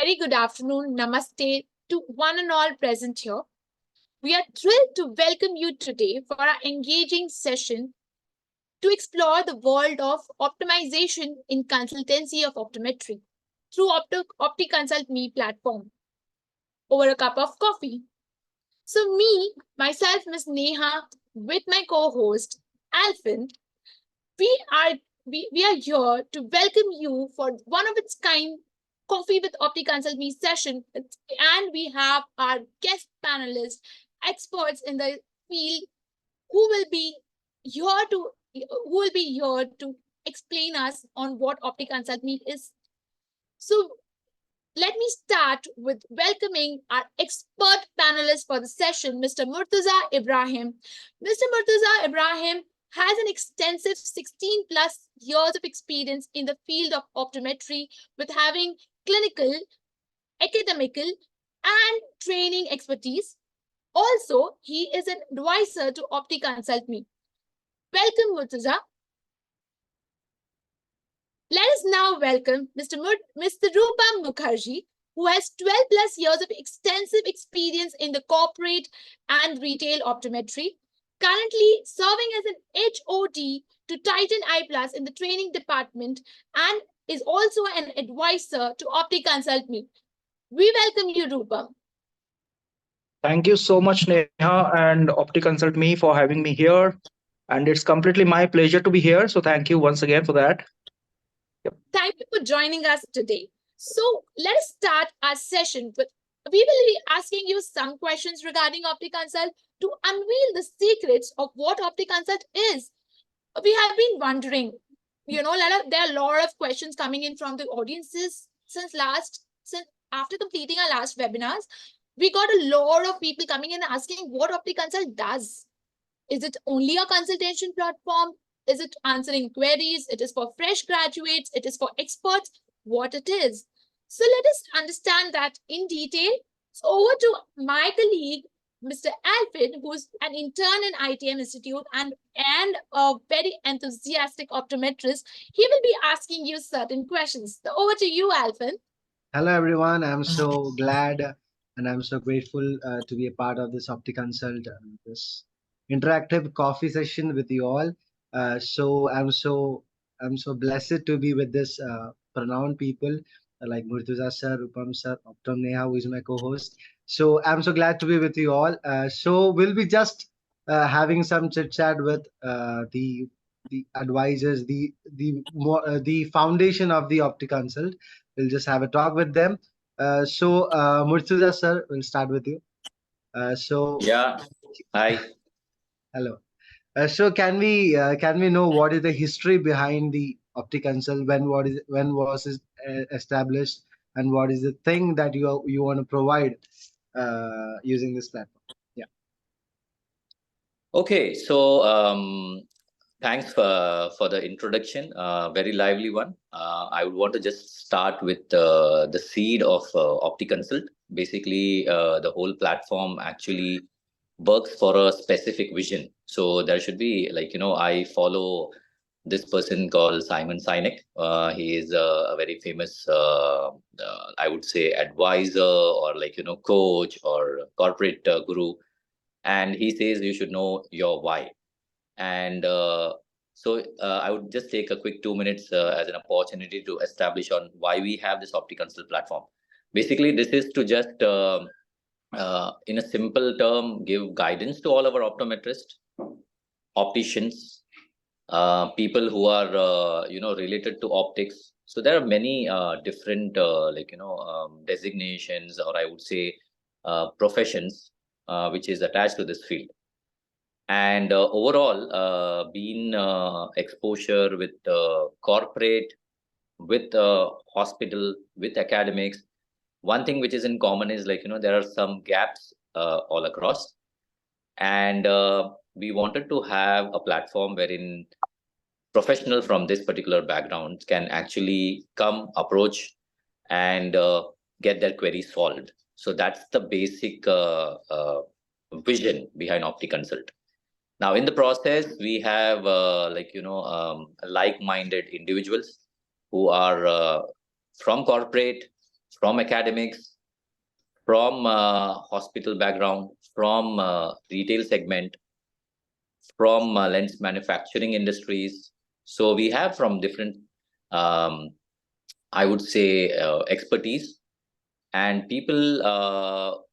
very good afternoon, namaste to one and all present here. We are thrilled to welcome you today for our engaging session to explore the world of optimization in consultancy of optometry through OptiConsultME platform over a cup of coffee. So myself, Ms. Neha, with my co-host, Alvin, we are here to welcome you for one of its kind Coffee with OptiConsult.me session, and we have our guest panelists, experts in the field, who will be here to explain us on what OptiConsult.me is. So let me start with welcoming our expert panelist for the session, Mr. Ebrahim. Mr. Ebrahim has an extensive 16 plus years of experience in the field of optometry, with having clinical, academical, and training expertise. Also, he is an advisor to OptiConsult.me. Welcome, Murtuza. Let us now welcome Mr.Rupam Mukherjee, who has 12 plus years of extensive experience in the corporate and retail optometry, currently serving as an HOD to Titan Eye Plus in the training department, and is also an advisor to OptiConsult.me. We welcome you, Rupam. Thank you so much, Neha and OptiConsult.me for having me here. And it's completely my pleasure to be here. So thank you once again for that. Yep. Thank you for joining us today. So let us start our session with, we will be asking you some questions regarding OptiConsult to unveil the secrets of what OptiConsult is. We have been wondering, there are a lot of questions coming in from the audiences since after completing our last webinars. We got a lot of people coming in asking what OptiConsult does. Is it only a consultation platform? Is it answering queries? It is for fresh graduates. It is for experts. What it is. So let us understand that in detail. So over to my colleague, Mr. Alfred, who's an intern in ITM Institute and a very enthusiastic optometrist. He will be asking you certain questions. So over to you, Alfred. Hello, everyone. I'm so glad and I'm so grateful to be a part of this OptiConsult, this interactive coffee session with you all. So I'm so blessed to be with this renowned people like Murtuza sir, Rupam sir, Optom Neha, who is my co-host. So I'm so glad to be with you all. So we'll be just having some chit chat with the advisors, the foundation of the OptiConsult. We'll just have a talk with them. Murtuza sir, we'll start with you. Yeah, hi. Hello. So can we know what is the history behind the OptiConsult? When was it established, and what is the thing that you want to provide using this platform? Yeah. Okay, so thanks for the introduction. Very lively one. I would want to just start with the seed of OptiConsult. Basically, the whole platform actually works for a specific vision. So there should be I follow this person called Simon Sinek. He is a very famous, I would say, advisor or coach or corporate guru. And he says you should know your why. And I would just take a quick 2 minutes as an opportunity to establish on why we have this OptiConsult platform. Basically, this is to just in a simple term, give guidance to all our optometrists, opticians, people who are related to optics. So there are many different designations, or I would say professions which is attached to this field. And overall, being exposure with corporate, with hospital, with academics, one thing which is in common is there are some gaps all across, and we wanted to have a platform wherein professional from this particular background can actually come, approach, and get their query solved. So that's the basic vision behind OptiConsult. Now, in the process, we have like-minded individuals who are from corporate, from academics, from hospital background, from retail segment, from lens manufacturing industries. So we have from different, I would say, expertise, and people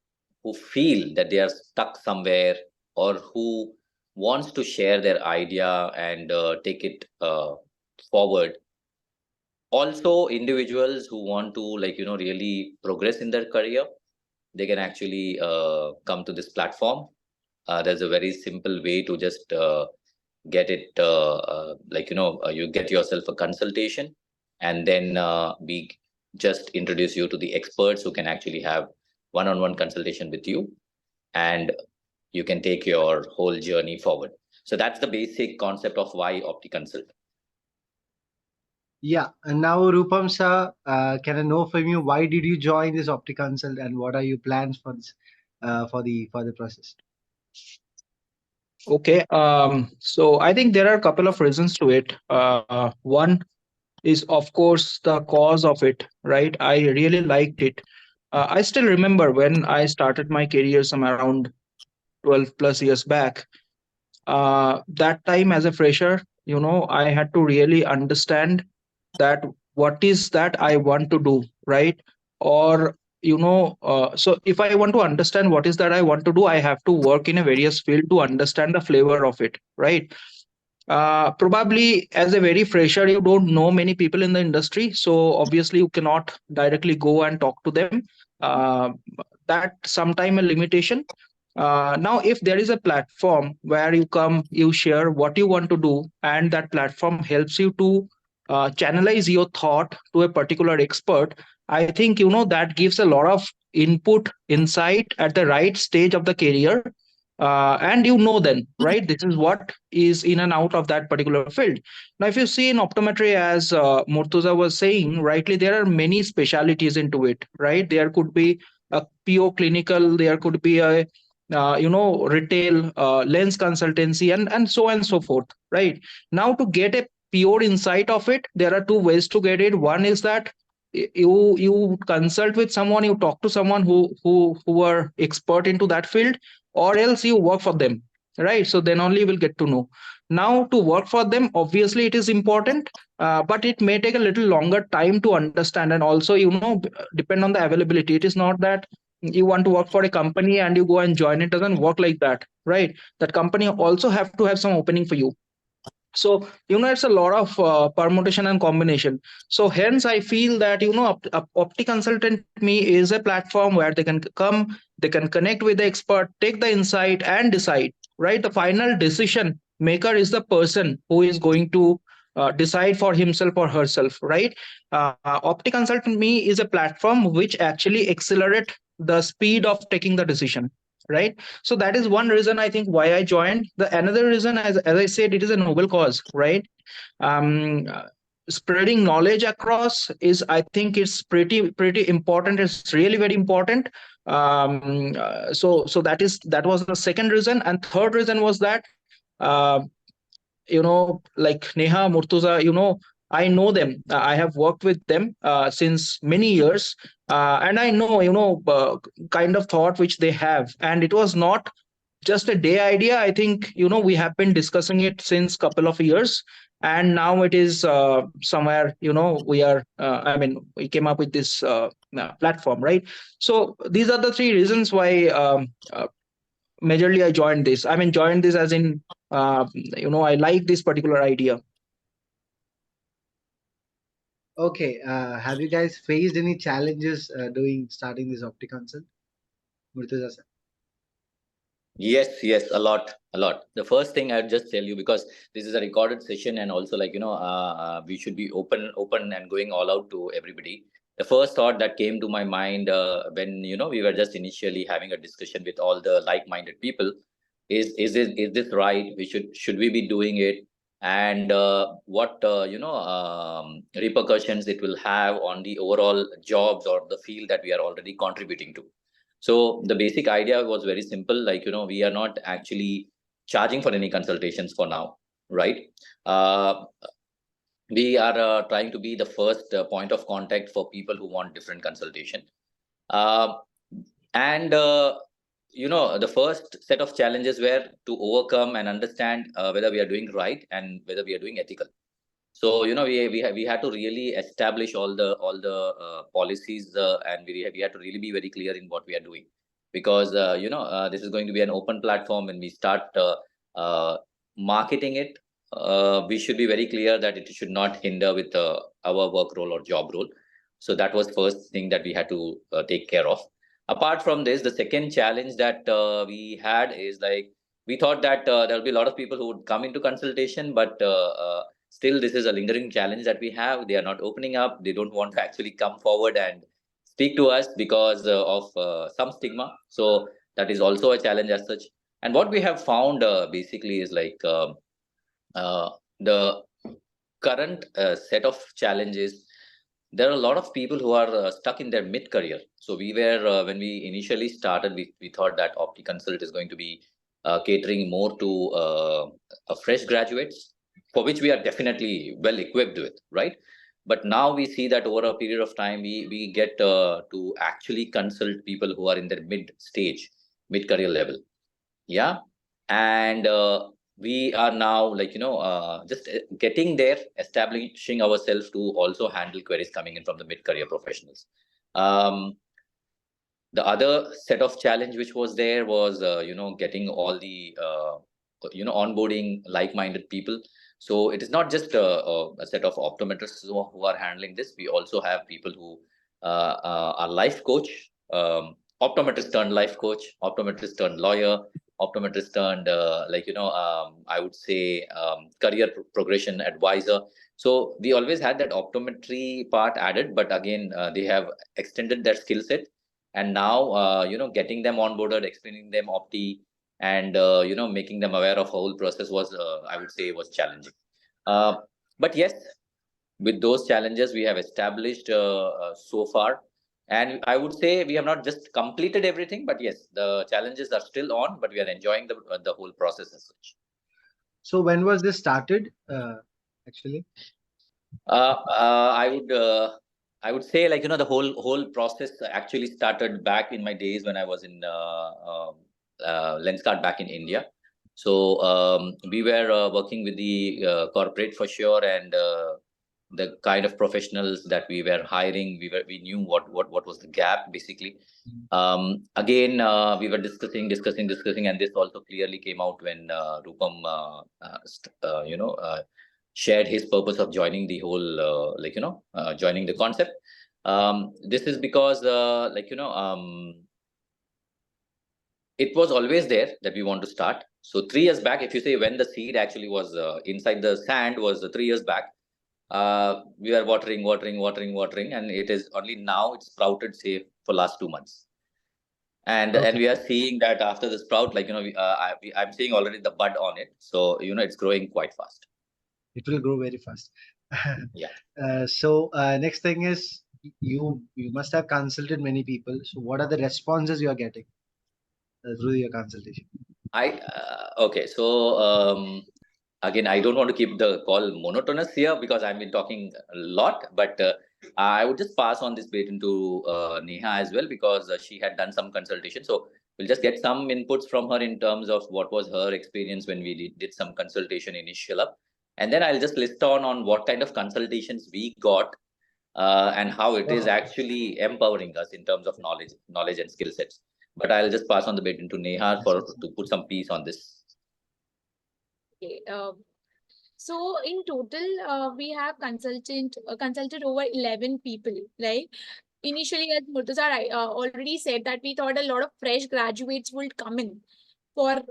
who feel that they are stuck somewhere, or who wants to share their idea and take it forward. Also, individuals who want to, like, really progress in their career, they can actually come to this platform. There's a very simple way to just get it, you get yourself a consultation, and then we just introduce you to the experts who can actually have one-on-one consultation with you, and you can take your whole journey forward. So that's the basic concept of why OptiConsult. Yeah, and now Rupam sir, can I know from you why did you join this OptiConsult and what are your plans for this, for the process? Okay. So I think there are a couple of reasons to it. One is, of course, the cause of it, right? I really liked it. I still remember when I started my career some around 12 plus years back. That time as a fresher, I had to really understand that what is that I want to do, right? Or, so if I want to understand what is that I want to do, I have to work in a various field to understand the flavor of it, right? Probably as a very fresher, you don't know many people in the industry, so obviously you cannot directly go and talk to them. uh, that sometime a limitation. Now if there is a platform where you come, you share what you want to do, and that platform helps you to channelize your thought to a particular expert, I think that gives a lot of input, insight at the right stage of the career. And then, right, this is what is in and out of that particular field. Now if you see in optometry, as Murtuza was saying rightly, there are many specialities into it, right? There could be a PO clinical, there could be a retail, lens consultancy, and so on and so forth, right? Now to get a pure insight of it, there are two ways to get it. One is that you consult with someone, you talk to someone who are expert into that field, or else you work for them, right? So then only you will get to know. Now to work for them, obviously it is important, but it may take a little longer time to understand, and also depend on the availability. It is not that you want to work for a company and you go and join. It doesn't work like that, right? That company also have to have some opening for you. So it's a lot of permutation and combination. So hence I feel that OptiConsultant Me is a platform where they can come, they can connect with the expert, take the insight and decide, right? The final decision maker is the person who is going to decide for himself or herself, right? OptiConsultant Me is a platform which actually accelerate the speed of taking the decision, right? So that is one reason I think why I joined. The another reason, as I said, it is a noble cause, right? Spreading knowledge across is, I think it's pretty important. It's really very important. So that was the second reason. And third reason was that uh, like Neha, Murtuza, I know them. I have worked with them since many years, and I know kind of thought which they have, and it was not just a day idea. I think we have been discussing it since couple of years, and now it is somewhere we are. I mean, we came up with this platform, right? So these are the three reasons why. Majorly I joined this. I mean, joined this as in I like this particular idea. Okay, have you guys faced any challenges doing starting this OptiConsult? Murtuza sir. Yes, a lot, a lot. The first thing I'd just tell you, because this is a recorded session, and also, like, we should be open and going all out to everybody. The first thought that came to my mind when we were just initially having a discussion with all the like-minded people is this right? Should we be doing it? And what repercussions it will have on the overall jobs or the field that we are already contributing to. So the basic idea was very simple, like, we are not actually charging for any consultations for now, right? we are trying to be the first point of contact for people who want different consultation. Uh, and the first set of challenges were to overcome and understand whether we are doing right and whether we are doing ethical. So we had to really establish all the policies, and we had to really be very clear in what we are doing, because this is going to be an open platform. When we start uh, marketing it, we should be very clear that it should not hinder with our work role or job role. So that was first thing that we had to take care of. Apart from this, the second challenge that we had is, like, we thought that there will be a lot of people who would come into consultation, but still this is a lingering challenge that we have. They are not opening up. They don't want to actually come forward and speak to us because of some stigma. So that is also a challenge as such. And what we have found basically is, like, the current set of challenges, there are a lot of people who are stuck in their mid career. So we were when we initially started, we thought that OptiConsult is going to be catering more to fresh graduates, for which we are definitely well equipped with, right? But now we see that over a period of time, we get to actually consult people who are in their mid career level. Yeah. And we are now, like, just getting there, establishing ourselves to also handle queries coming in from the mid career professionals. um, the other set of challenge which was there was getting all the onboarding like-minded people. So it is not just a set of optometrists who are handling this. We also have people who are life coach, optometrist turned life coach, optometrist turned lawyer, optometrist turned I would say career progression advisor. So we always had that optometry part added, but again they have extended their skill set. And now getting them onboarded, explaining them opti, and making them aware of whole process was, I would say, was challenging. uh, but yes, with those challenges we have established so far, and I would say we have not just completed everything, but yes, the challenges are still on, but we are enjoying the whole process as such. So when was this started, actually? I would say, like, the whole process actually started back in my days when I was in Lenskart back in India. So we were working with the corporate for sure, and the kind of professionals that we were hiring, we knew what was the gap basically. Again, we were discussing, and this also clearly came out when Rupam shared his purpose of joining the whole joining the concept. This is because it was always there that we want to start. So 3 years back, if you say when the seed actually was inside the sand, was 3 years back. We are watering, and it is only now it's sprouted, say, for last 2 months. And we are seeing that after the sprout, I'm seeing already the bud on it. So it's growing quite fast. It will grow very fast. Yeah. So next thing is, you must have consulted many people. So what are the responses you are getting through your consultation? Okay. So again, I don't want to keep the call monotonous here because I've been talking a lot, but I would just pass on this baton to Neha as well, because she had done some consultation. So we'll just get some inputs from her in terms of what was her experience when we did some consultation initial up. And then I'll just list on what kind of consultations we got, and how it is actually empowering us in terms of knowledge and skill sets. But I'll just pass on the baton to Neha to put some piece on this. Okay. So in total, we have consulted over 11 people, right? Initially, as Murtuza already said, that we thought a lot of fresh graduates would come in for,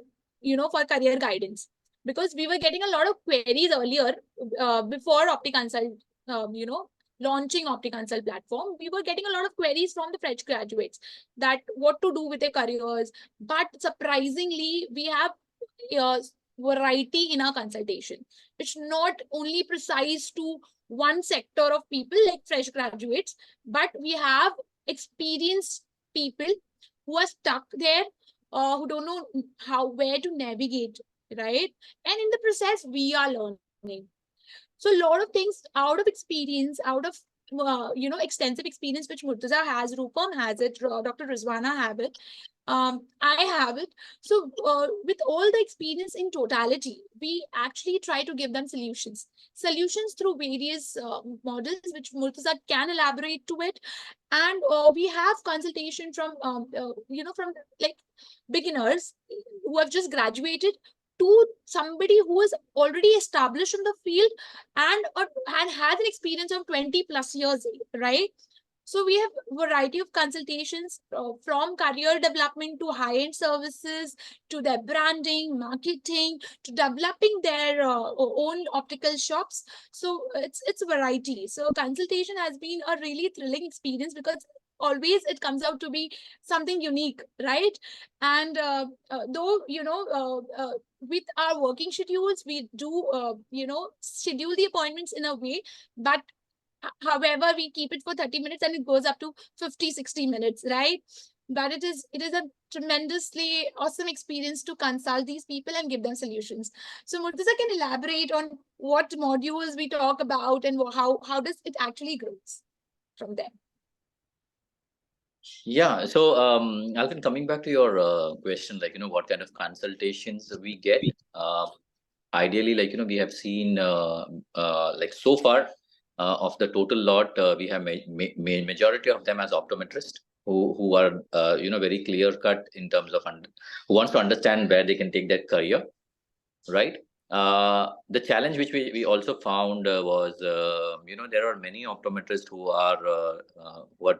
for career guidance, because we were getting a lot of queries earlier, before OptiConsult, launching OptiConsult platform. We were getting a lot of queries from the fresh graduates that what to do with their careers. But surprisingly, we have uh, variety in our consultation. It's not only precise to one sector of people like fresh graduates, but we have experienced people who are stuck there, who don't know where to navigate, right? And in the process, we are learning. So a lot of things out of experience, out of extensive experience which Murtuza has, Rupam has it, Dr. Rizwana have it, I have it. So with all the experience in totality, we actually try to give them solutions through various models, which Murtuza can elaborate to it. And we have consultation from from like beginners who have just graduated to somebody who is already established in the field and has an experience of 20 plus years, right? So we have a variety of consultations from career development to high-end services to their branding, marketing, to developing their own optical shops. So it's a variety. So consultation has been a really thrilling experience because always it comes out to be something unique, right? And though with our working schedules, we do schedule the appointments in a way, but however we keep it for 30 minutes and it goes up to 50-60 minutes, right? But it is a tremendously awesome experience to consult these people and give them solutions. So Murtuza can elaborate on what modules we talk about and how does it actually grows from there. Yeah, so Alvin, coming back to your question, like, what kind of consultations we get. Ideally, like, we have seen like so far of the total lot, we have majority of them as optometrists who are very clear cut in terms of who wants to understand where they can take their career, right? The challenge which we also found was there are many optometrists who are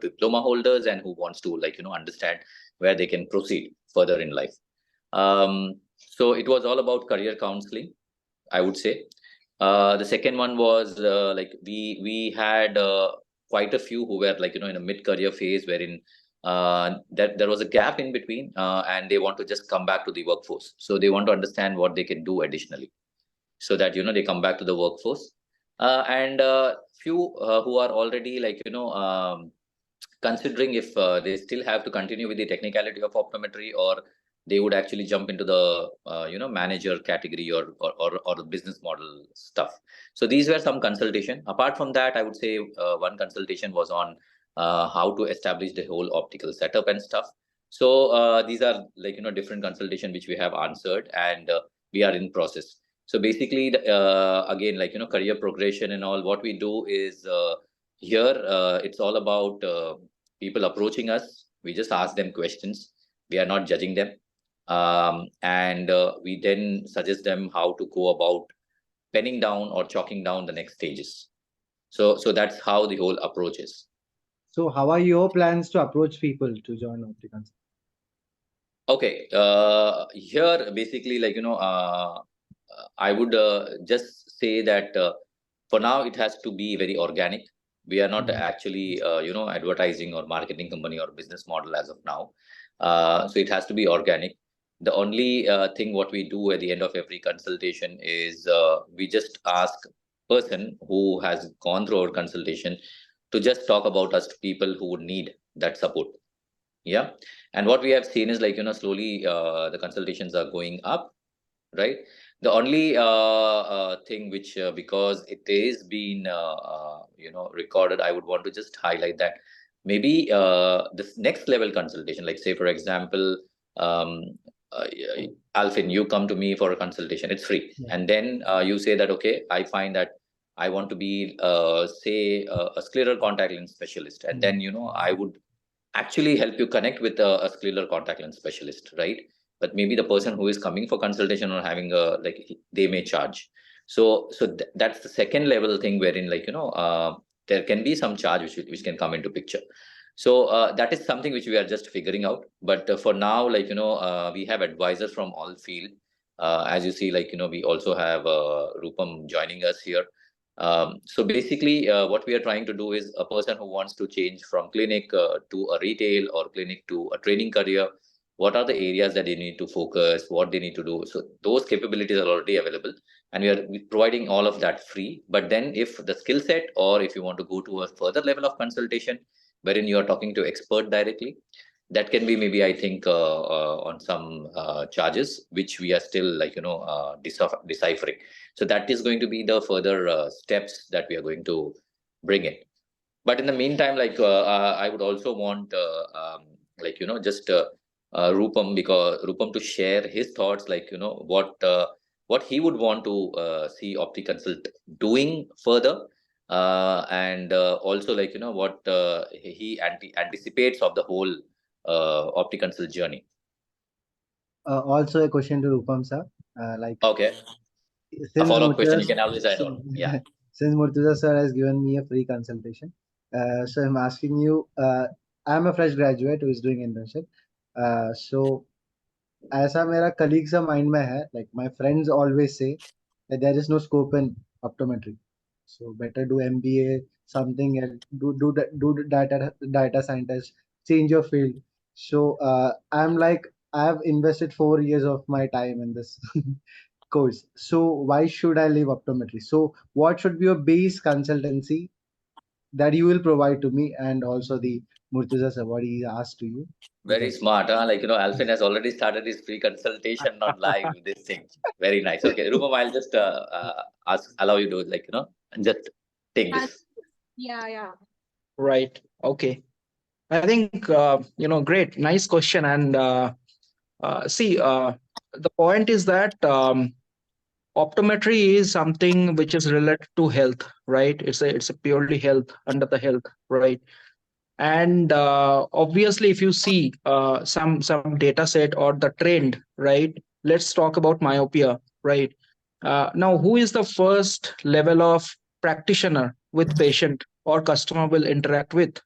diploma holders and who wants to understand where they can proceed further in life. So it was all about career counseling, I would say. The second one was like we had quite a few who were like in a mid-career phase wherein that there was a gap in between and they want to just come back to the workforce. So they want to understand what they can do additionally, so that they come back to the workforce. And few who are already like considering if they still have to continue with the technicality of optometry, or they would actually jump into the manager category or the business model stuff. So these were some consultation. Apart from that, I would say one consultation was on how to establish the whole optical setup and stuff. So these are like different consultation which we have answered, and we are in process. So basically again, like career progression and all, what we do is here it's all about people approaching us. We just ask them questions. We are not judging them. And we then suggest them how to go about penning down or chalking down the next stages. So that's how the whole approach is. So how are your plans to approach people to join OptiConsult? Okay, here basically like I would just say that for now it has to be very organic. We are not actually advertising or marketing company or business model as of now. So it has to be organic. The only thing what we do at the end of every consultation is we just ask person who has gone through our consultation to just talk about us to people who would need that support. Yeah. And what we have seen is like slowly the consultations are going up, right? The only thing which because it is being recorded, I would want to just highlight that maybe this next level consultation, like say for example Alvin, you come to me for a consultation, it's free. Yeah. And then you say that, okay, I find that I want to be say a scleral contact lens specialist, and then I would actually help you connect with a scleral contact lens specialist, right? But maybe the person who is coming for consultation or having a like they may charge. So that's the second level thing wherein like there can be some charge which can come into picture. So that is something which we are just figuring out. But for now, like we have advisors from all field. As you see, like we also have Rupam joining us here. So basically, what we are trying to do is a person who wants to change from clinic to a retail or clinic to a training career. What are the areas that they need to focus? What they need to do? So those capabilities are already available, and we are providing all of that free. But then, if the skill set, or if you want to go to a further level of consultation, wherein you are talking to expert directly, that can be maybe, I think, on some charges which we are still like deciphering. So that is going to be the further steps that we are going to bring in. But in the meantime, I would also want just Rupam, because Rupam to share his thoughts, what he would want to see OptiConsult doing further, and also what he anticipates of the whole OptiConsult journey. Also a question to Rupam sir. Okay, a Since follow-up question Murtuza, you can always add on. Yeah. since Murtuza sir has given me a free consultation, so I'm asking you. I'm a fresh graduate who is doing internship. So ऐसा मेरा colleagues का mind में है, like my friends always say that there is no scope in optometry, so better do MBA, something else, do data scientist, change your field. So I'm like, I've invested 4 years of my time in this course, so why should I leave optometry? So what should be your base consultancy that you will provide to me, and also the Murtuza sir, what he asked to you? Very smart, huh? Alfin has already started his free consultation on live with this thing. Very nice. Okay, Rupam, I'll just allow you to just take this. Yeah. Right. Okay. I think, great, nice question. And see, the point is that optometry is something which is related to health, right? It's a purely health, under the health, right? And obviously, if you see some data set or the trend, right? Let's talk about myopia, right? Now, who is the first level of practitioner with patient or customer will interact with?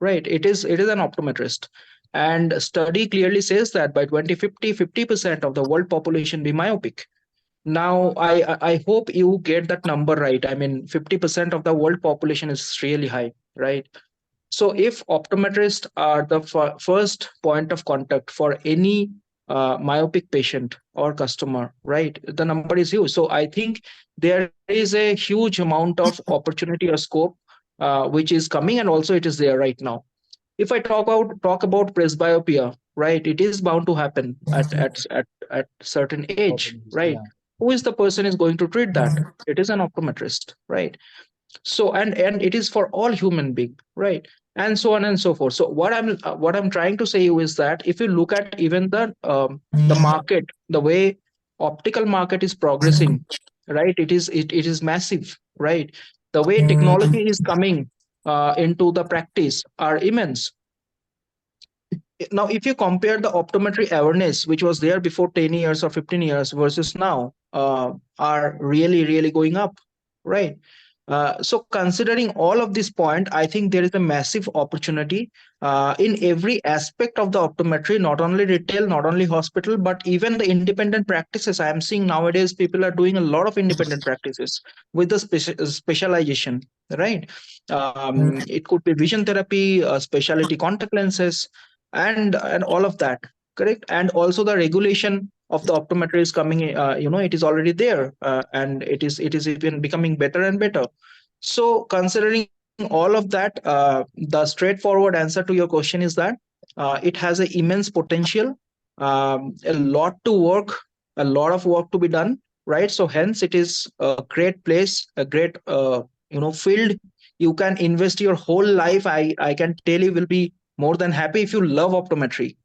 Right, it is an optometrist. And study clearly says that by 2050, 50% of the world population be myopic. Now, I hope you get that number right. I mean, 50% of the world population is really high, right? So if optometrists are the first point of contact for any myopic patient or customer, right, the number is huge. So I think there is a huge amount of opportunity or scope which is coming, and also it is there right now. If I talk about presbyopia, right, it is bound to happen at certain age, right? Yeah. Who is the person is going to treat that? It is an optometrist, right? So and it is for all human being, right? And so on and so forth. So what I'm trying to say you is that if you look at even the market, the way optical market is progressing, right, it is massive, right? The way technology is coming into the practice are immense. Now, if you compare the optometry awareness which was there before 10 years or 15 years versus now, are really going up, right? So considering all of this point, I think there is a massive opportunity in every aspect of the optometry, not only retail, not only hospital, but even the independent practices. I am seeing nowadays people are doing a lot of independent practices with the specialization, right? It could be vision therapy, specialty contact lenses, and all of that, correct? And also the regulation of the optometry is coming, it is already there, and it is even becoming better and better. So considering all of that, the straightforward answer to your question is that it has an immense potential, a lot to work, a lot of work to be done, right? So hence it is a great place, a great field. You can invest your whole life. I can tell you will be more than happy if you love optometry.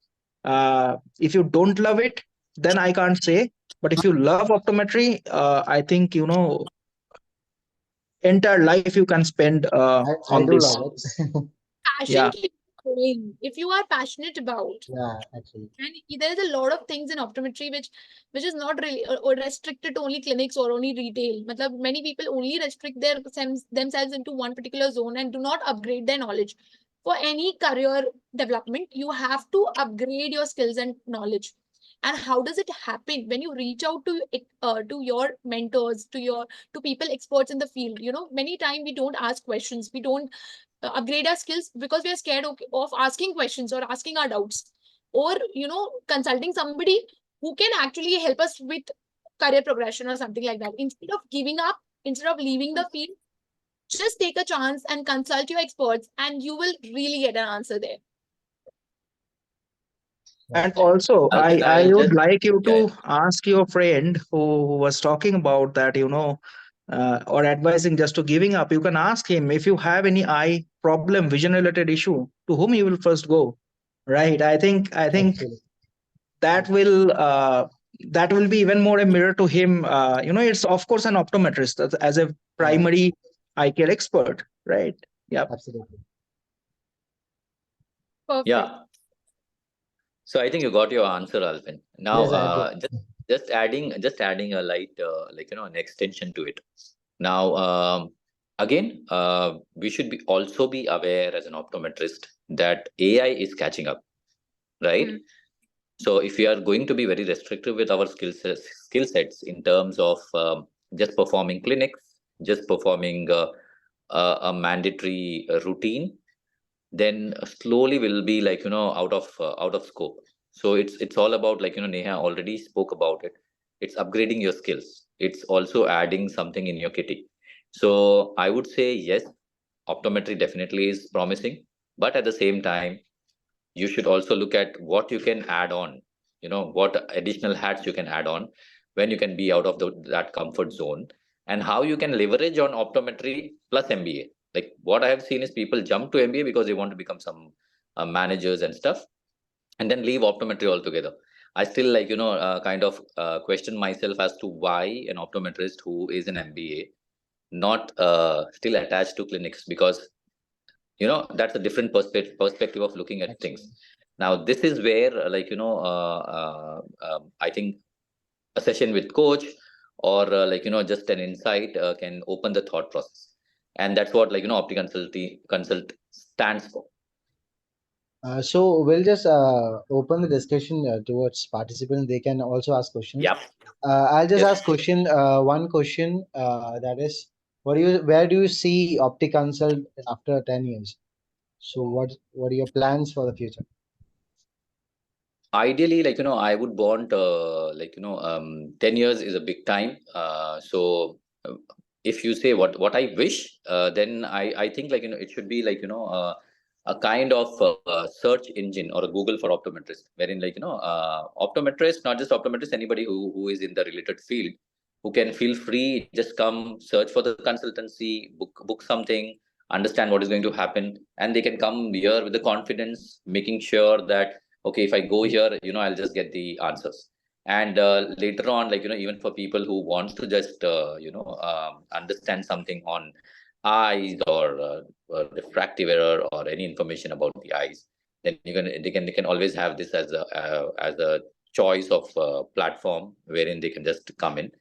If you don't love it, then I can't say. But if you love optometry, I think entire life you can spend I on do this. love it. Yeah. Passion keeps going. If you are passionate about, Yeah, actually. and there is a lot of things in optometry which is not really or restricted to only clinics or only retail. Matlab, many people only restrict themselves into one particular zone and do not upgrade their knowledge. For any career development, you have to upgrade your skills and knowledge. And how does it happen? When you reach out to your mentors, to people experts in the field. Many times we don't ask questions. We don't upgrade our skills because we are scared of asking questions or asking our doubts, or consulting somebody who can actually help us with career progression or something like that. Instead of giving up, instead of leaving the field, just take a chance and consult your experts, and you will really get an answer there. And also, Alvin, I I'll would just, like you yeah, to ask your friend who was talking about that, or advising just to giving up. You can ask him if you have any eye problem, vision related issue, to whom you will first go. Right. I think Absolutely. that will be even more a mirror to him. It's of course an optometrist as a Yeah, primary eye care expert. Right. Yep. absolutely. Perfect. yeah. So I think you got your answer, Alvin. Now, Yes, I did. just adding a light, an extension to it. Now, again, we should be also be aware as an optometrist that AI is catching up, right? Hmm. So if we are going to be very restrictive with our skill sets in terms of just performing clinics, just performing a mandatory routine, then slowly will be out of scope. So it's all about, Neha already spoke about it. It's upgrading your skills, it's also adding something in your kitty. So I would say yes, optometry definitely is promising, but at the same time you should also look at what you can add on, what additional hats you can add on when you can be out of that comfort zone, and how you can leverage on optometry plus MBA. Like what I have seen is people jump to MBA because they want to become some managers and stuff, and then leave optometry altogether. I still kind of question myself as to why an optometrist who is an MBA not still attached to clinics, because that's a different perspective of looking at things. Absolutely. Now this is where I think a session with coach, or just an insight can open the thought process, and that's what consult stands for. So we'll just open the discussion towards participants. They can also ask questions. Yep. I'll just Yes. ask one question, that is, where do you see OptiConsult after 10 years? So what are your plans for the future? Ideally, I would want 10 years is a big time. So if you say what I wish, then I think it should be a kind of search engine or a Google for optometrists, wherein optometrists, not just optometrists, anybody who is in the related field, who can feel free, just come search for the consultancy, book something, understand what is going to happen, and they can come here with the confidence, making sure that okay, if I go here, I'll just get the answers. And later on, even for people who wants to just understand something on eyes, or refractive error, or any information about the eyes, then they can always have this as a choice of platform wherein they can just come in.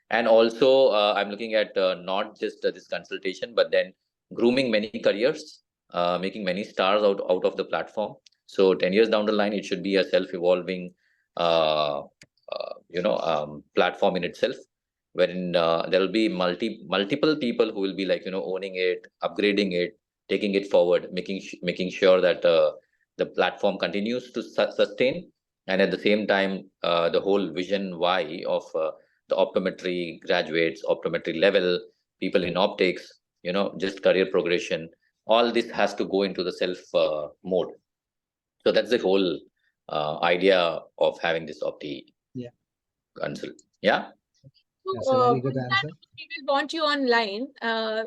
And also I'm looking at not just this consultation, but then grooming many careers, making many stars out of the platform. So 10 years down the line, it should be a self-evolving platform in itself, wherein there will be multiple people who will be owning it, upgrading it, taking it forward, making sure that the platform continues to sustain. And at the same time, the whole vision why of the optometry graduates, optometry level people in optics, just career progression, all this has to go into the self mode. So that's the whole idea of having this Opti Yeah, consult. Yeah. So, that's a very with good that, answer. we will want you online.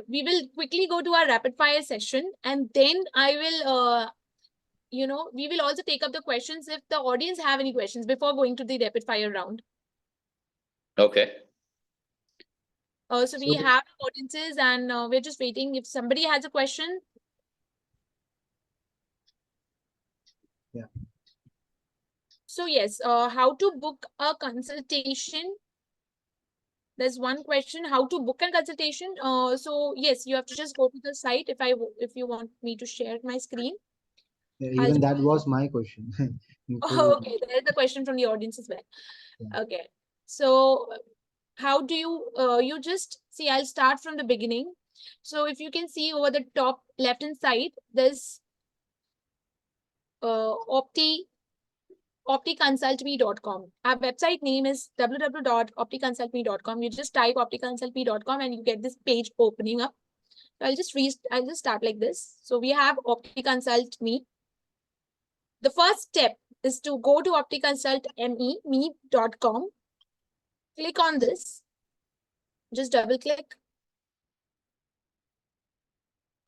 We will quickly go to our rapid fire session, and then I will, we will also take up the questions if the audience have any questions before going to the rapid fire round. Okay. So we So have audiences, and we're just waiting. If somebody has a question, yeah, so yes, how to book a consultation? There's one question: how to book a consultation? So yes, you have to just go to the site. If you want me to share my screen, I'll even just. that was my question. Oh, Including, okay, there's a question from the audience as well. yeah. Okay, so how do you just see? I'll start from the beginning. So if you can see over the top left hand side, there's OptiConsultME.com. Our website name is www.opticonsultme.com. You just type opticonsultme.com and you get this page opening up. So I'll just start like this. So we have OptiConsult Me. The first step is to go to OptiConsultME.com. Click on this. Just double click.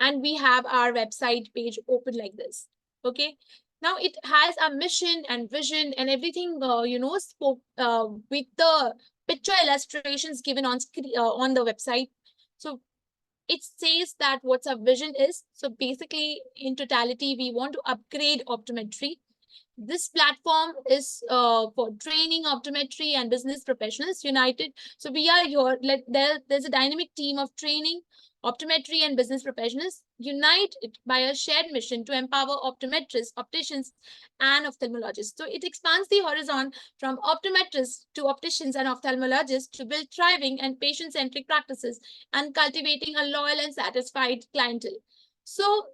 And we have our website page open like this. Okay. Now it has a mission and vision and everything, spoke with the picture illustrations given on screen on the website. So it says that what's our vision is. So basically, in totality, we want to upgrade optometry. This platform is for training optometry and business professionals united. So we are here. There's a dynamic team of training optometry and business professionals united by a shared mission to empower optometrists, opticians, and ophthalmologists. So it expands the horizon from optometrists to opticians and ophthalmologists to build thriving and patient-centric practices and cultivating a loyal and satisfied clientele. So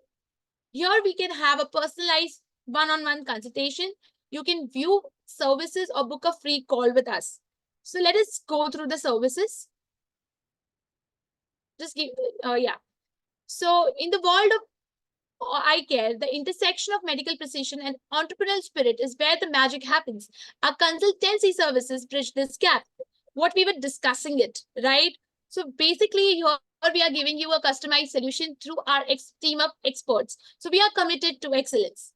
here we can have a personalized one-on-one consultation. You can view services or book a free call with us. So let us go through the services. Just give, So in the world of eye care, the intersection of medical precision and entrepreneurial spirit is where the magic happens. Our consultancy services bridge this gap. What we were discussing it, right? So basically, here we are giving you a customized solution through our team of experts. So we are committed to excellence.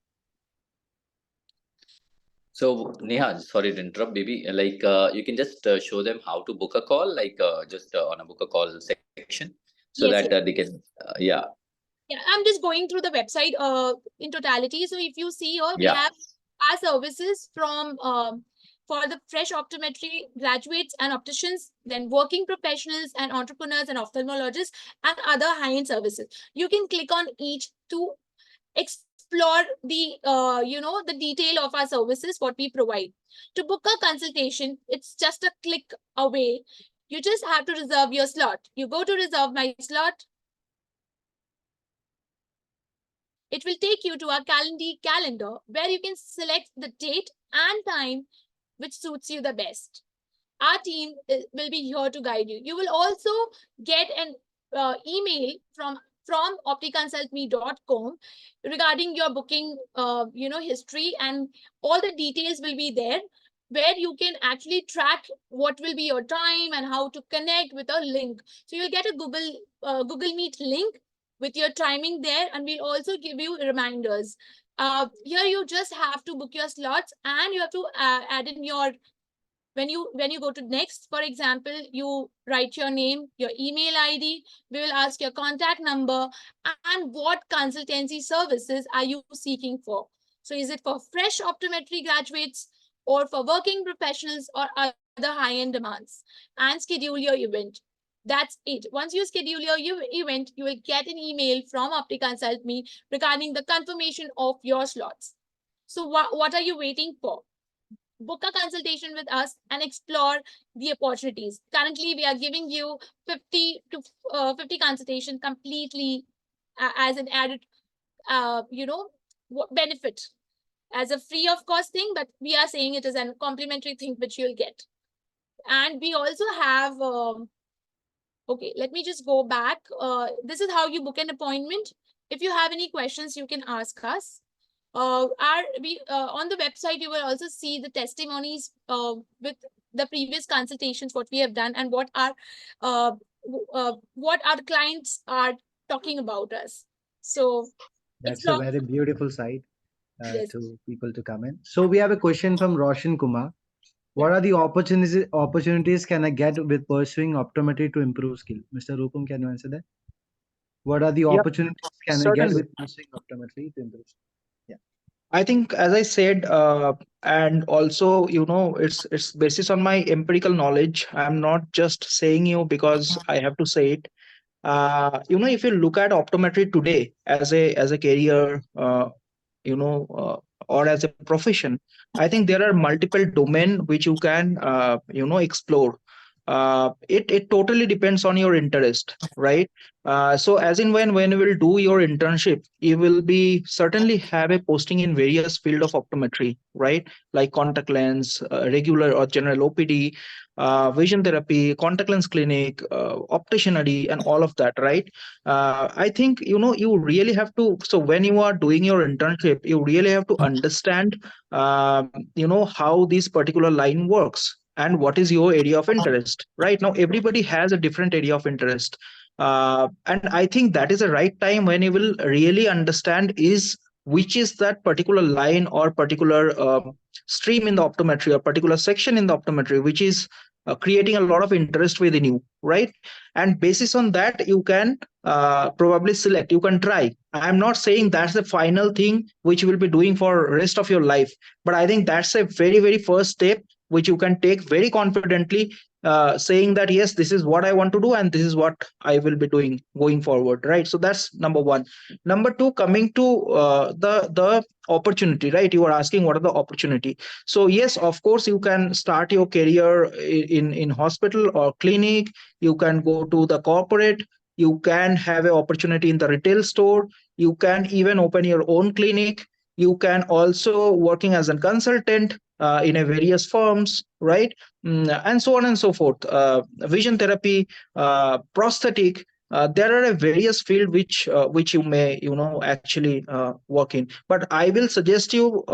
So Neha, sorry to interrupt, baby. Like you can just show them how to book a call, like just on a book a call section, so Yes, that yes. they can, yeah. Yeah, I'm just going through the website in totality. So if you see here, we Yeah. have our services from for the fresh optometry graduates and opticians, then working professionals and entrepreneurs and ophthalmologists and other high-end services. You can click on each to explore the the detail of our services, what we provide. To book a consultation, it's just a click away. You just have to reserve your slot. You go to reserve my slot. It will take you to our calendar where you can select the date and time which suits you the best. Our team will be here to guide you. You will also get an email from OptiConsultME.com regarding your booking history, and all the details will be there where you can actually track what will be your time and how to connect with a link. So you'll get a Google Meet link with your timing there, and we'll also give you reminders. Here you just have to book your slots, and you have to add in your when you go to next, for example, you write your name, your email ID. We will ask your contact number and what consultancy services are you seeking for. So is it for fresh optometry graduates or for working professionals or other high-end demands? And schedule your event. That's it. Once you schedule your event, you will get an email from OptiConsult.me regarding the confirmation of your slots. So what are you waiting for? Book a consultation with us and explore the opportunities. Currently, we are giving you 50 consultation completely as an added, benefit as a free of cost thing, but we are saying it is a complimentary thing which you'll get. And we also have, okay, let me just go back. This is how you book an appointment. If you have any questions, you can ask us. On the website, you will also see the testimonies with the previous consultations, what we have done, and what our clients are talking about us. So that's a very beautiful site yes. to people to come in. So we have a question from Roshan Kumar. What are the opportunities can I get with pursuing optometry to improve skill? Mr. Rupam, can you answer that? What are the Yeah, opportunities can I get certainly. with pursuing optometry to improve skill? Yeah. I think, as I said, and also, it's basis on my empirical knowledge. I'm not just saying you because I have to say it. If you look at optometry today as a career, or as a profession, I think there are multiple domain which you can explore. It totally depends on your interest, right? So as in when you will do your internship, you will be certainly have a posting in various field of optometry, right? Like contact lens, regular or general OPD, vision therapy, contact lens clinic, opticianry, and all of that, right? I think, you really have to, so when you are doing your internship, you really have to understand, how this particular line works and what is your area of interest. Right now, everybody has a different area of interest. And I think that is the right time when you will really understand is which is that particular line or particular stream in the optometry or particular section in the optometry which is creating a lot of interest within you, right? And basis on that, you can probably select, you can try. I'm not saying that's the final thing which you will be doing for rest of your life, but I think that's a very, very first step which you can take very confidently, saying that yes, this is what I want to do and this is what I will be doing going forward, right? So that's number one. Number two, coming to the opportunity, right? You are asking what are the opportunity. So yes, of course, you can start your career in hospital or clinic. You can go to the corporate. You can have an opportunity in the retail store. You can even open your own clinic. You can also working as a consultant in a various firms, right? And so on and so forth. Vision therapy, prosthetic. There are a various field which you may actually work in. But I will suggest you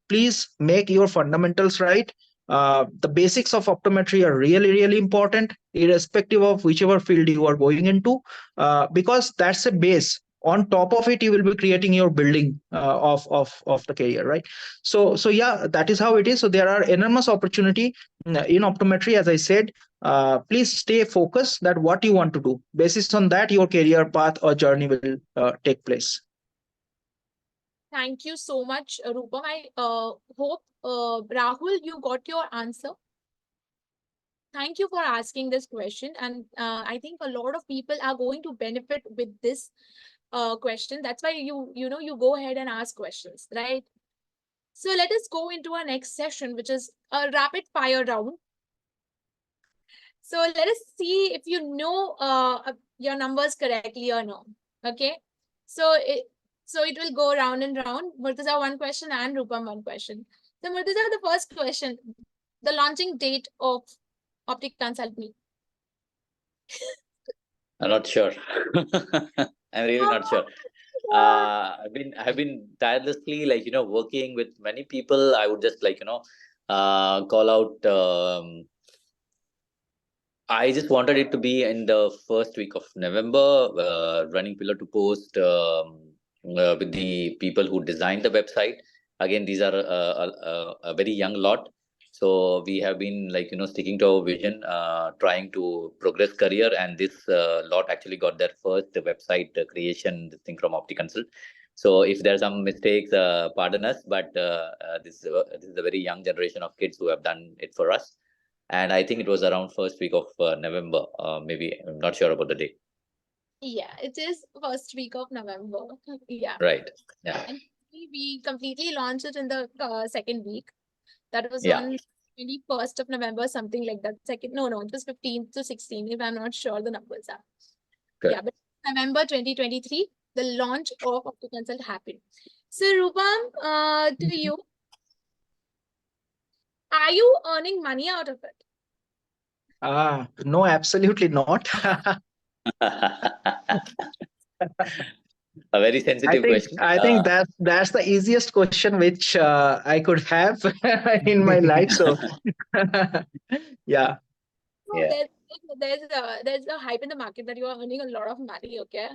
please make your fundamentals right. The basics of optometry are really, really important, irrespective of whichever field you are going into, because that's a base. On top of it, you will be creating your building of the career, right? So yeah, that is how it is. So there are enormous opportunity in optometry, as I said. Please stay focused that what you want to do. Basis on that, your career path or journey will take place. Thank you so much, Rupam. I hope, Rahul, you got your answer. Thank you for asking this question. And I think a lot of people are going to benefit with this question. That's why you go ahead and ask questions, right? So let us go into our next session, which is a rapid fire round. So let us see if you know your numbers correctly or no. Okay. So it will go round and round. Murtuza, one question, and Rupam, one question. So Murtuza, the first question, the launching date of OptiConsultME. I'm not sure. I'm really not sure. I've been tirelessly working with many people. I would just call out. I just wanted it to be in the first week of November, running pillar to post with the people who designed the website. Again, these are a very young lot. So we have been sticking to our vision, trying to progress career. And this lot actually got their first website creation thing from OptiConsult. So if there are some mistakes, pardon us, but this is a very young generation of kids who have done it for us. And I think it was around first week of November. Maybe I'm not sure about the date. Yeah, it is first week of November. Yeah. Right. Yeah. And we completely launched it in the second week. That was Yeah. on 21st of November, something like that. No, it was 15th to 16th, if I'm not sure the numbers are. Good. Yeah, but November 2023, the launch of OptiConsult happened. So Rupam, to you, are you earning money out of it? No, absolutely not. A very sensitive question. I think that's the easiest question which I could have in my life. So yeah. No, Yeah. there's a hype in the market that you are earning a lot of money, okay?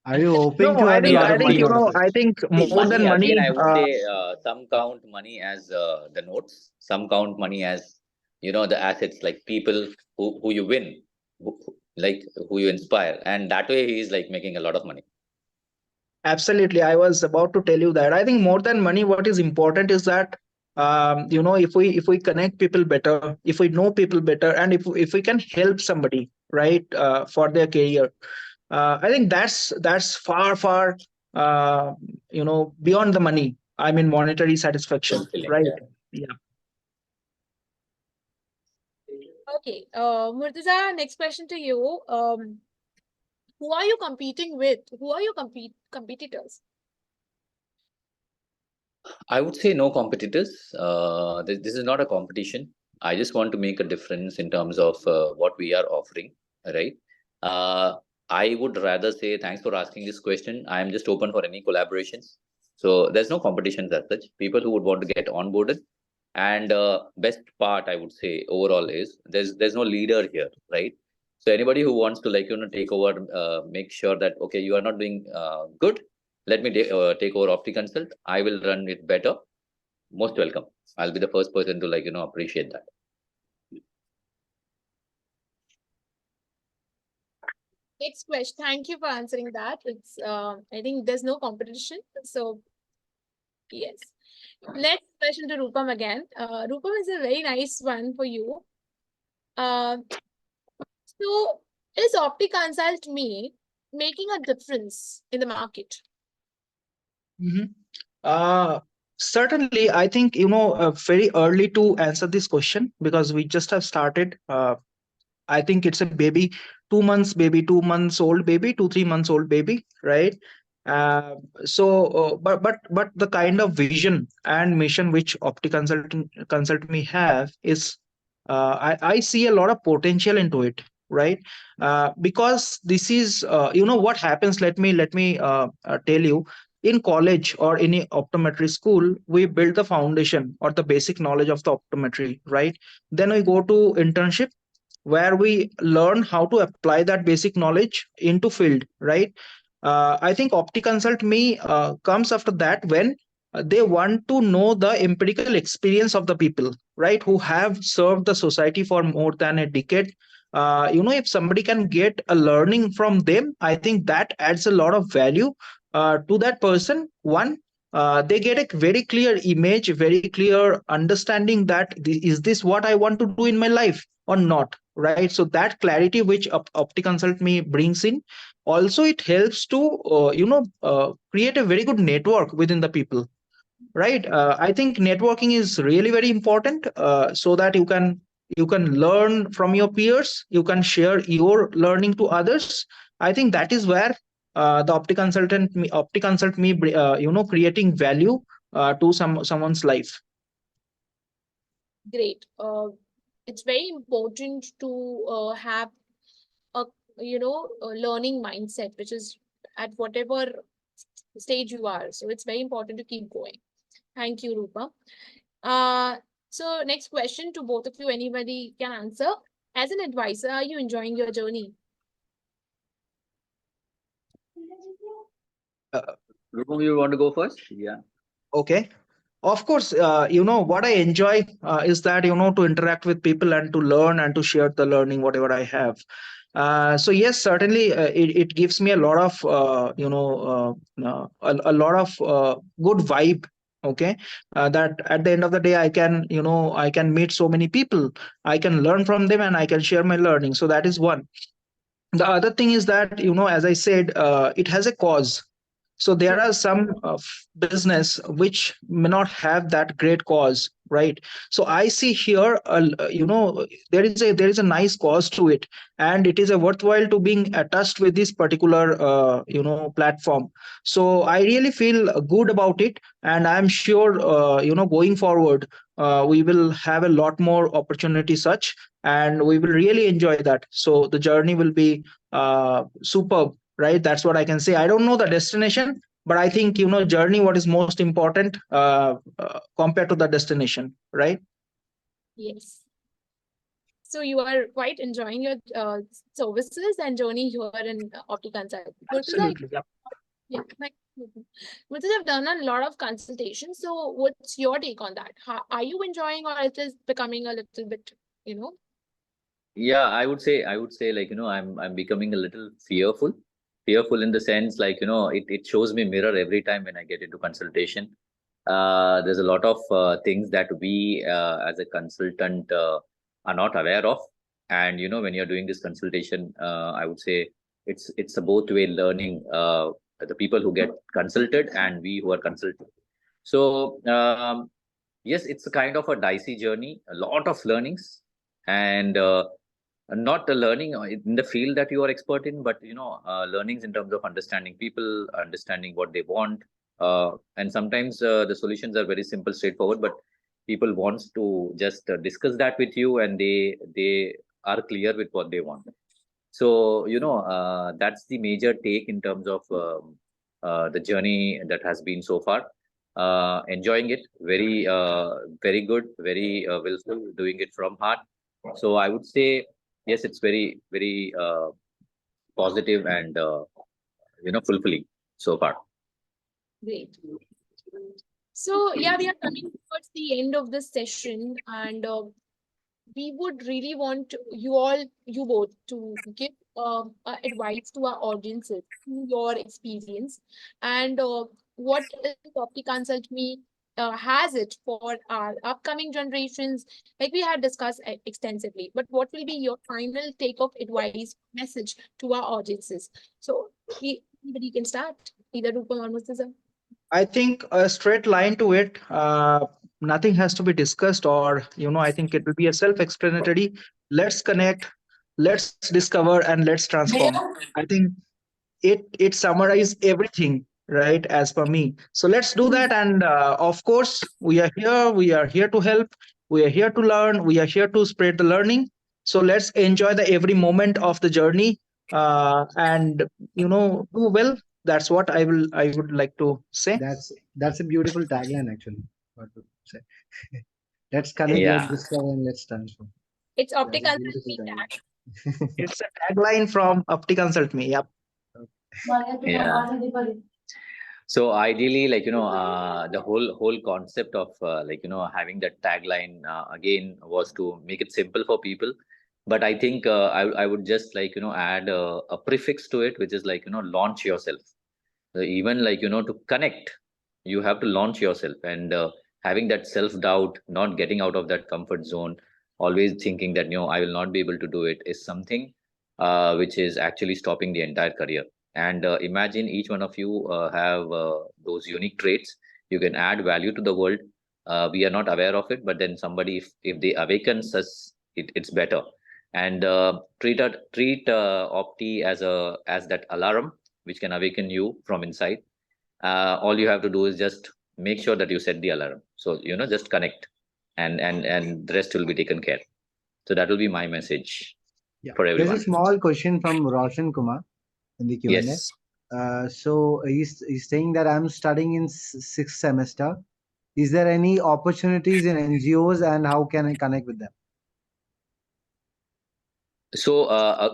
Are you hoping No, to earn a lot I of think money out of it? I think See, more than money, again, money. I would say some count money as the notes, some count money as the assets, like people who you win, who you inspire, and that way he is making a lot of money. Absolutely, I was about to tell you that. I think more than money, what is important is that if we connect people better, if we know people better, and if we can help somebody, right, for their career, I think that's far beyond the money. I mean, monetary satisfaction, Fulfilling, right? yeah. Yeah. Okay, Murtuza, next question to you. Who are you competing with? Who are your competitors? I would say no competitors. This is not a competition. I just want to make a difference in terms of what we are offering, right? Uh, I would rather say thanks for asking this question. I am just open for any collaborations. So there's no competitions as such. People who would want to get onboarded, and best part I would say overall is there's no leader here, right? So anybody who wants to take over, make sure that okay, you are not doing good, let me take over OptiConsult. I will run it better. Most welcome. I'll be the first person to appreciate that. Next question. Thank you for answering that. It's I think there's no competition. So yes. Next question to Rupam again. Rupam is a very nice one for you. So is OptiConsultME making a difference in the market? Mhm. Uh, Certainly, I think, very early to answer this question because we just have started. I think it's a baby, 2 months baby, 2 months old baby, 3 months old baby, right? But the kind of vision and mission which Consult Me have is, I see a lot of potential into it, right? Because this is, what happens. Let me tell you. In college or any optometry school, we build the foundation or the basic knowledge of the optometry, right? Then we go to internship where we learn how to apply that basic knowledge into field, right? I think OptiConsult Me comes after that when they want to know the empirical experience of the people, right, who have served the society for more than a decade. If somebody can get a learning from them, I think that adds a lot of value to that person. One, they get a very clear image, very clear understanding that is this what I want to do in my life or not, right? So that clarity which OptiConsult Me brings in, also it helps to create a very good network within the people, right? I think networking is really very important, so that you can learn from your peers, you can share your learning to others. I think that is where the OptiConsult Me creating value to someone's life. Great. It's very important to have a learning mindset, which is at whatever stage you are. So it's very important to keep going. Thank you, Rupa. So next question to both of you. Anybody can answer. As an advisor, are you enjoying your journey? Rupam, you want to go first? Yeah. Okay. Of course, what I enjoy is that, to interact with people and to learn and to share the learning, whatever I have. So yes, certainly, it gives me a lot of, a lot of good vibe. Okay, that at the end of the day, I can meet so many people, I can learn from them, and I can share my learning. So that is one. The other thing is that, as I said, it has a cause. So there are some business which may not have that great cause, right? So I see here, there is a nice cause to it, and it is a worthwhile to being attached with this particular platform. So I really feel good about it, and I'm sure going forward we will have a lot more opportunity such, and we will really enjoy that. So the journey will be superb, right? That's what I can say. I don't know the destination, but I think, journey what is most important compared to the destination, right? Yes. So you are quite enjoying your services and journey here in OptiConsult. Murtuza, Absolutely. Yeah. yeah, Murtuza, have done a lot of consultations. So what's your take on that? How, are you enjoying, or it is becoming a little bit, you know? Yeah, I would say I'm becoming a little fearful. Fearful in the sense it shows me mirror every time when I get into consultation. There's a lot of things that we as a consultant are not aware of. And when you're doing this consultation, I would say it's a both way learning, the people who get consulted and we who are consulted. So yes, it's a kind of a dicey journey, a lot of learnings, and not the learning in the field that you are expert in, but learnings in terms of understanding people, understanding what they want, And sometimes the solutions are very simple, straightforward, but people wants to just discuss that with you, and they are clear with what they want. So that's the major take in terms of the journey that has been so far. Enjoying it, very good, very willful, doing it from heart. So I would say yes, it's very positive and fulfilling so far. Great. So yeah, we are coming towards the end of this session, and we would really want you both, to give advice to our audiences through your experience, and what is OptiConsultME has it for our upcoming generations, like we had discussed extensively. But what will be your final take of advice message to our audiences? So anybody can start, either Rupam or Murtuza. I think a straight line to it. Nothing has to be discussed, or I think it will be a self-explanatory. Let's connect, let's discover, and let's transform. I think it summarizes everything, right? As per me. So let's do that, and of course, we are here. We are here to help. We are here to learn. We are here to spread the learning. So let's enjoy the every moment of the journey, and do well. That's what I would like to say. That's a beautiful tagline, actually. What to say? Let's connect, let's Yeah, discover, and let's transform. It's That's a beautiful OptiConsultME tagline. tag. It's a tagline from OptiConsult.me. Yep. yeah. So ideally, the whole concept of having that tagline again was to make it simple for people. But I think I would just add a prefix to it, which is launch yourself. Even to connect, you have to launch yourself, and having that self doubt, not getting out of that comfort zone, always thinking that I will not be able to do it, is something which is actually stopping the entire career. And imagine each one of you have those unique traits. You can add value to the world. We are not aware of it, but then somebody, if they awakens us, it's better. And treat Opti as that alarm which can awaken you from inside. All you have to do is just make sure that you set the alarm. So just connect, and the rest will be taken care. So that will be my message Yeah. for There's a everyone. small question from Roshan Kumar in the Q&A. Yes. So he's saying that I'm studying in sixth semester. Is there any opportunities in NGOs, and how can I connect with them? So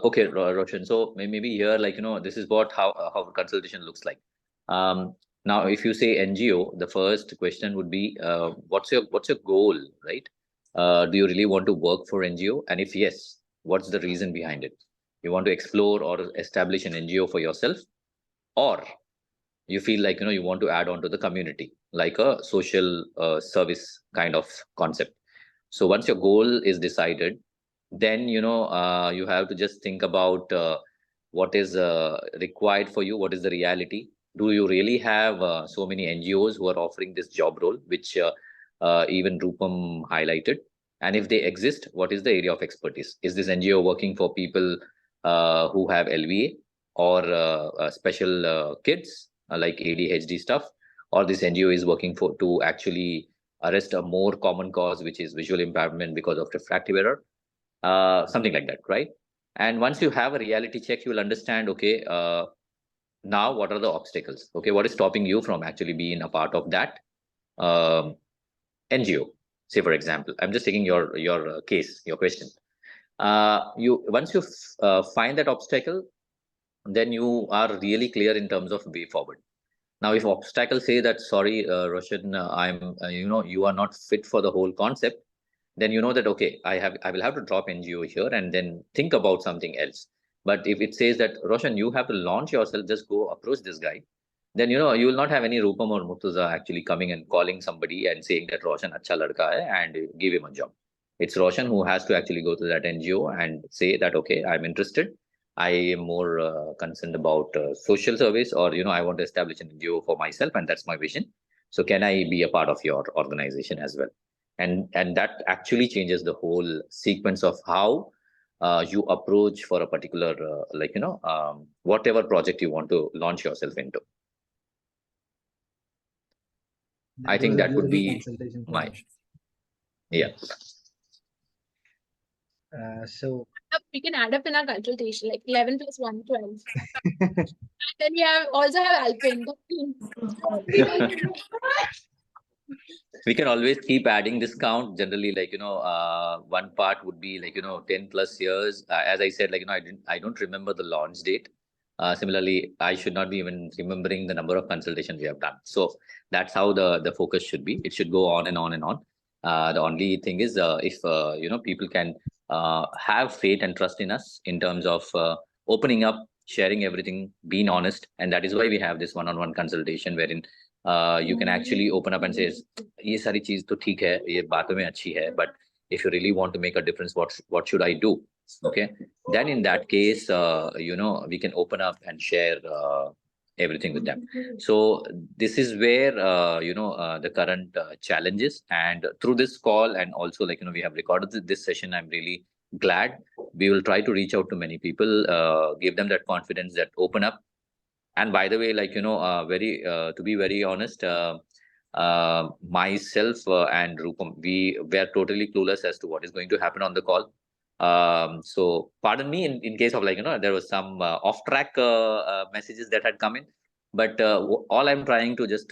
okay, Roshan. So maybe here, this is what how consultation looks like. Now, if you say NGO, the first question would be, what's your goal, right? Do you really want to work for NGO? And if yes, what's the reason behind it? You want to explore or establish an NGO for yourself, or you feel you want to add on to the community, like a social service kind of concept. So once your goal is decided, then you have to just think about what is required for you, what is the reality. Do you really have so many NGOs who are offering this job role, which even Rupam highlighted? And if they exist, what is the area of expertise? Is this NGO working for people who have LVA, or special kids like ADHD stuff, or this NGO is working for to actually arrest a more common cause, which is visual impairment because of refractive error, something like that, right? And once you have a reality check, you will understand, okay, now what are the obstacles? Okay, what is stopping you from actually being a part of that um, NGO? Say, for example, I'm just taking your case, your question. You once you find that obstacle, then you are really clear in terms of way forward. Now, if obstacles say that, sorry, Roshan, I'm, you are not fit for the whole concept, then you know that, okay, I will have to drop NGO here and then think about something else. But if it says that, Roshan, you have to launch yourself, just go approach this guy, then you will not have any Rupam or Murtuza actually coming and calling somebody and saying that Roshan acha ladka hai and give him a job. It's Roshan who has to actually go to that NGO and say that, okay, I'm interested. I am more concerned about social service, or I want to establish an NGO for myself, and that's my vision. So can I be a part of your organization as well? And that actually changes the whole sequence of how you approach for a particular whatever project you want to launch yourself into. I think was a that would beautiful be consultation for my, us. yeah. So We can add up in our consultation like 11 plus 1, 12. And then we also have Alpin. We can always keep adding discount. Generally, one part would be 10 plus years. As I said, I don't remember the launch date. Similarly, I should not be even remembering the number of consultations we have done. So that's how the focus should be. It should go on and on and on. The only thing is, if people can have faith and trust in us in terms of opening up, sharing everything, being honest, and that is why we have this one-on-one consultation wherein you can actually open up and say, ये सारी चीज तो ठीक है, ये बातों में अच्छी है, but if you really want to make a difference, what should I do? Okay, then in that case, we can open up and share everything with them. So this is where the current challenges, and through this call, and also we have recorded this session. I'm really glad. We will try to reach out to many people, give them that confidence, that open up. And by the way, very to be very honest, myself and Rupam, we were totally clueless as to what is going to happen on the call. So pardon me in case of there was some off track messages that had come in, but all I'm trying to just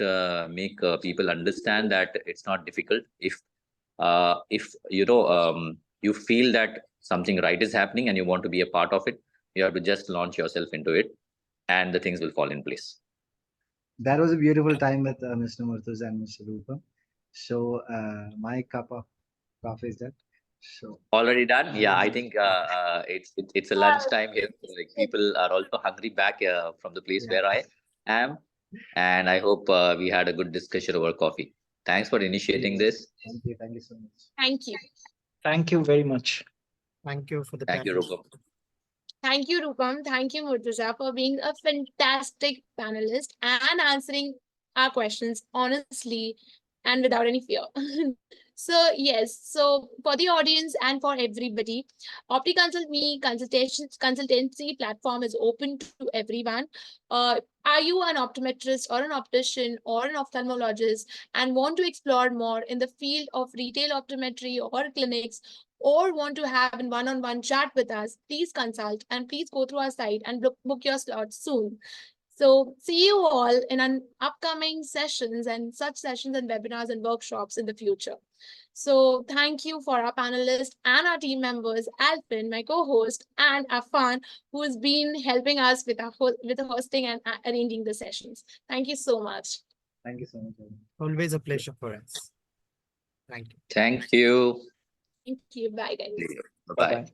make people understand that it's not difficult. If you feel that something right is happening and you want to be a part of it, you have to just launch yourself into it, and the things will fall in place. that was a beautiful time with Mr. Murtuza and Mr. Rupam. So my cup of coffee is done. So Already done? Yeah, I think it's a lunch time here. Like people are also hungry back from the place where I am, and I hope we had a good discussion over coffee. Thanks for initiating this. thank you so much. Thank you. Thank you very much. Thank you for the Thank you, time. Rupam. Thank you, Rupam. Thank you, Murtuza, for being a fantastic panelist and answering our questions honestly and without any fear. So, yes, so for the audience and for everybody, OptiConsultME consultancy platform is open to everyone. Are you an optometrist or an optician or an ophthalmologist and want to explore more in the field of retail optometry or clinics, or want to have a one-on-one chat with us, please consult and please go through our site and book your slot soon. So see you all in an upcoming sessions and such sessions and webinars and workshops in the future. So thank you for our panelists and our team members, Alpin, my co-host, and Afan, who has been helping us with the hosting and arranging the sessions. Thank you so much. Thank you so much. Always a pleasure for us. Thank you. Thank you. Thank you. Bye, guys. Bye-bye. Bye-bye.